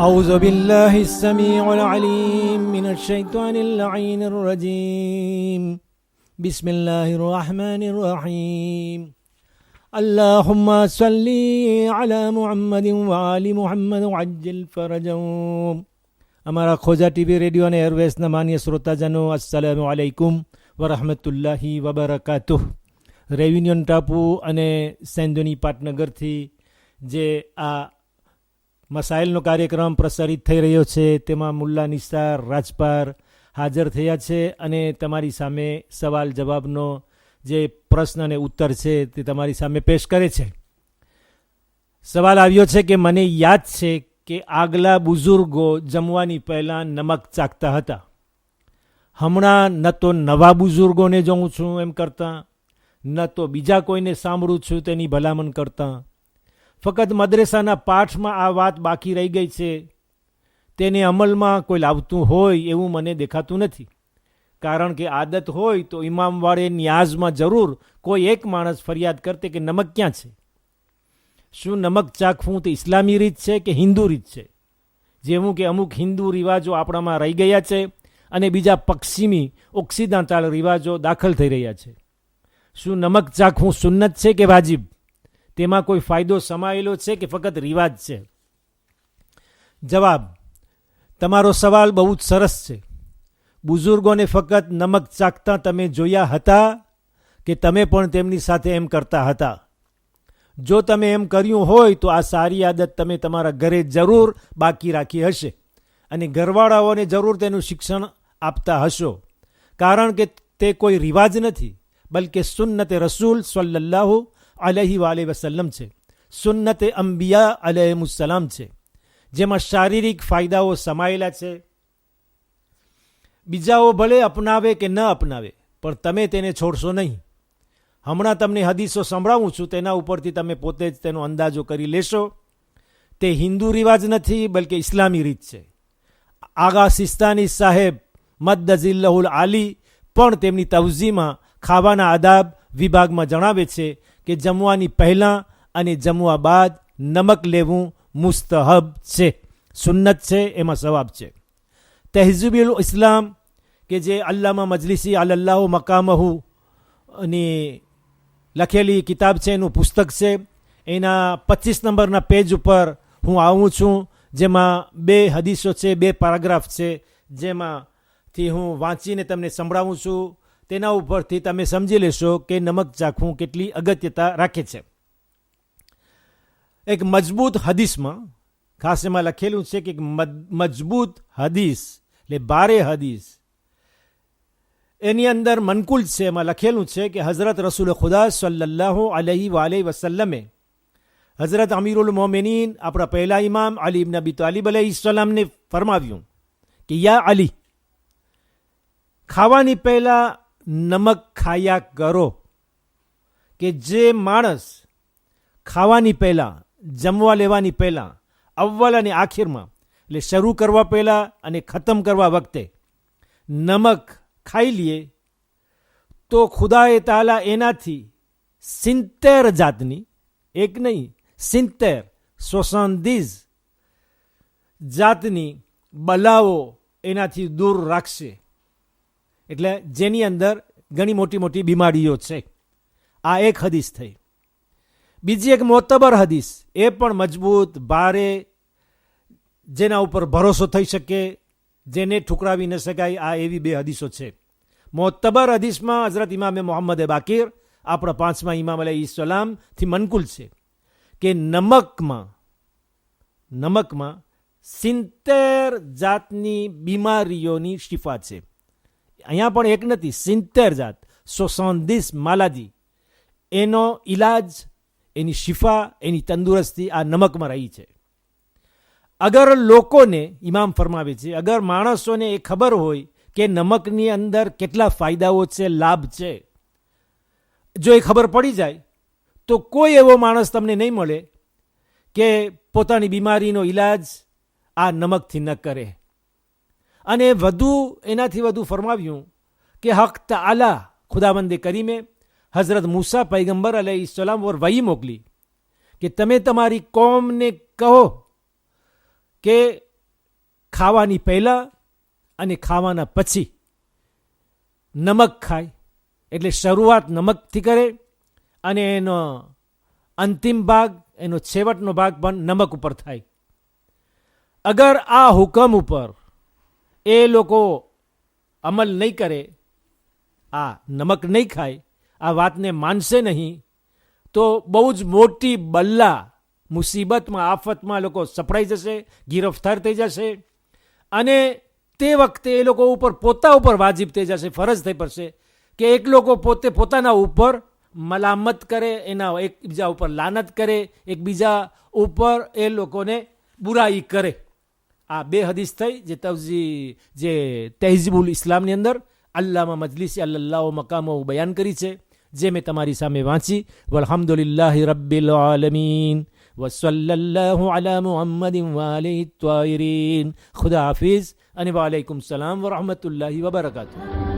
أعوذ بالله السميع العليم من الشيطان اللعين الرجيم بسم الله الرحمن الرحيم اللهم صل على محمد وآل محمد وعجل فرجهم. અમારા ખોજા TV radio અને એરવેસના માન્ય શ્રોતાજનો, અસ્સલામુ અલૈકુમ વરહમતુલ્લાહી વબરકાતુહ. રેયુનિયન ટાપુ અને સેન્ડોની પાટનગરથી જે આ મસાઇલનો કાર્યક્રમ પ્રસારિત થઈ રહ્યો છે તેમાં મુલ્લા નિસાર રાજપાર હાજર થયા છે અને તમારી સામે સવાલ જવાબનો જે પ્રશ્ન અને ઉત્તર છે તે તમારી સામે પેશ કરે છે. સવાલ આવ્યો છે કે મને યાદ છે કે આગલા બુઝુર્ગો જમવાની પહેલાં નમક ચાખતા હતા. હમણાં ન તો નવા બુઝુર્ગોને જોઉં છું એમ કરતાં, ન તો બીજા કોઈને સાંભળું છું તેની ભલામણ કરતાં. ફક્ત મદ્રેસાના પાઠમાં આ વાત બાકી રહી ગઈ છે. તેને અમલમાં કોઈ લાવતું હોય એવું મને દેખાતું નથી. કારણ કે આદત હોય તો ઇમામવાળે ન્યાઝમાં જરૂર કોઈ એક માણસ ફરિયાદ કરતે કે નમક ક્યાં છે. શું નમક ચાખવું તે ઇસ્લામી રીત છે કે હિન્દુ રીત છે? જેવું કે અમુક હિન્દુ રિવાજો આપણામાં રહી ગયા છે અને બીજા પશ્ચિમી ઓક્સિડન્ટલ રિવાજો દાખલ થઈ રહ્યા છે. શું નમક ચાખવું સુન્નત છે કે વાજિબ? તેમાં કોઈ ફાયદો સમાયેલો છે કે ફક્ત રિવાજ છે? જવાબ: તમારો સવાલ બહુ જ સરસ છે. બુઝુર્ગોને ફક્ત નમક ચાખતા તમે જોયા હતા કે તમે પણ તેમની સાથે એમ કરતા હતા? જો તમે એમ કર્યું હોય તો આ સારી આદત તમે તમારા ઘરે જરૂર બાકી રાખી હશે અને ઘરવાળાઓને જરૂર તેનું શિક્ષણ આપતા હશો. કારણ કે તે કોઈ રિવાજ નથી, બલકે સુન્નતે રસૂલ સલ્લલ્લાહુ અલૈહિ વસલ્લમ છે. સુન્નતે અંબિયા અલૈહિસ્સલામ છે, જેમાં શારીરિક ફાયદાઓ સમાયેલા છે. બીજાઓ ભલે અપનાવે કે ન અપનાવે, પણ તમે તેને છોડશો નહીં. હમણાં તમને હદીસો સંભળાવું છું, તેના ઉપરથી તમે પોતે જ તેનો અંદાજો કરી લેશો. તે હિન્દુ રિવાજ નથી, બલકે ઇસ્લામી રીત છે. આગા સિસ્તાની સાહેબ મદ્દઝિલ્લહુલ આલી પણ તેમની તવઝીમાં ખાવાના આદાબ વિભાગમાં જણાવે છે કે જમવાની પહેલાં અને જમવા બાદ નમક લેવું મુસ્તહબ છે, સુન્નત છે, એમાં સવાબ છે. તહેઝીબુલ ઇસ્લામ કે જે અલ્લામા મજલિસી અલ્લાહુ મકામહુ ની લખેલી કિતાબ છે, એનું પુસ્તક છે. એના 25 નંબરના પેજ ઉપર હું આવું છું, જેમાં 2 હદીસો છે, 2 પેરાગ્રાફ છે, જેમાંથી હું વાંચીને તમને સંભળાવું છું. તેના ઉપરથી તમે સમજી લેશો કે નમક ચાખવું કેટલી અગત્યતા રાખે છે. એક મજબૂત હદીસમાં ખાસ એમાં લખેલું છે કે મજબૂત હદીસ એટલે બારે હદીસ, એની અંદર મનકુલ છે, એમાં લખેલું છે કે હઝરત રસૂલ ખુદા સલ્લલ્લાહુ અલૈહિ વસલ્લમે હઝરત અમીરુલ મોમિનીન આપણા પહેલા ઇમામ અલી ઇબ્ન અબી તાલિબ અલૈહિસ્સલામને ફરમાવ્યું કે યા અલી, ખાવાની પહેલા નમક ખાયા કરો. કે જે માણસ ખાવાની પહેલાં, જમવા લેવાની પહેલાં, અવ્વલ અને આખિરમાં એટલે શરૂ કરવા પહેલાં અને ખતમ કરવા વખતે નમક ખાઈ લઈએ તો ખુદાએ તાલા એનાથી 70 જાતની, એક નહીં 70 જાતની બલાઓ એનાથી દૂર રાખશે. એટલે જેની અંદર ઘણી મોટી મોટી બીમારીઓ છે. આ એક હદીસ થઈ. બીજી એક મોતબર હદીસ, એ પણ મજબૂત, ભારે, જેના ઉપર ભરોસો થઈ શકે, જેને ઠુકરાવી ન શકાય, આ એવી 2 હદીસો છે. મોતબર હદીસમાં હઝરત ઇમામ મોહમ્મદ બાકીર આપણા 5મા ઇમામ અલૈહિસ્સલામથી મનકુલ છે કે નમકમાં 70 જાતની બીમારીઓની શિફા છે. અહીંયા પણ એક નથી, 70 જાત, 70 માલાજી. એનો ઈલાજ, એની શિફા, એની તંદુરસ્તી આ નમકમાં રહી છે. અગર લોકોને, ઇમામ ફરમાવે છે, અગર માણસોને એ ખબર હોય કે નમકની અંદર કેટલા ફાયદાઓ છે, લાભ છે, જો એ ખબર પડી જાય તો કોઈ એવો માણસ તમને નહીં મળે કે પોતાની બીમારીનો ઈલાજ આ નમકથી ન કરે. અને એનાથી વધુ ફરમાવ્યું કે હક તઆલા ખુદાબંદે કરીમે હઝરત મૂસા પૈગંબર અલૈહિસ્સલામ પર વહી મોકલી કે તમે તમારી કોમને કહો કે ખાવાની પહેલાં અને ખાવાના પછી નમક ખાય, એટલે શરૂઆત નમકથી કરે અને એનો અંતિમ ભાગ, એનો છેવટનો ભાગ પણ નમક ઉપર થાય. અગર આ હુકમ ઉપર એ લોકો અમલ નહીં કરે, આ નમક નહીં ખાય, આ વાતને માનશે નહીં, તો બહુ જ મોટી બલ્લા મુસીબતમાં, આફતમાં લોકો સપડાઈ જશે, ગિરફ્તાર થઈ જશે. અને તે વખતે એ લોકો ઉપર પોતા ઉપર વાજિબ થઈ જશે, ફરજ થઈ પડશે કે એક લોકો પોતે પોતાના ઉપર મલામત કરે, એના એકબીજા ઉપર લાનત કરે, એકબીજા ઉપર એ લોકોને બુરાઈ કરે. આ બે હદીસ થઈ જે તહેઝીબુલ ઇસ્લામની અંદર અલ્લામા મજલિસી અલ્લાહ મકામો બયાન કરી છે, જે મેં તમારી સામે વાંચી. વલ્હમ્દુલિલ્લાહી રબ્બિલ આલમીન વસલ્લલ્લાહુ અલા મુહમ્મદિન વાલિહિત ત્વાહિરીન. ખુદા હાફિઝ અને વાલેકુમ સલામ વરહમતુલ્લાહી વબરકાતુહુ.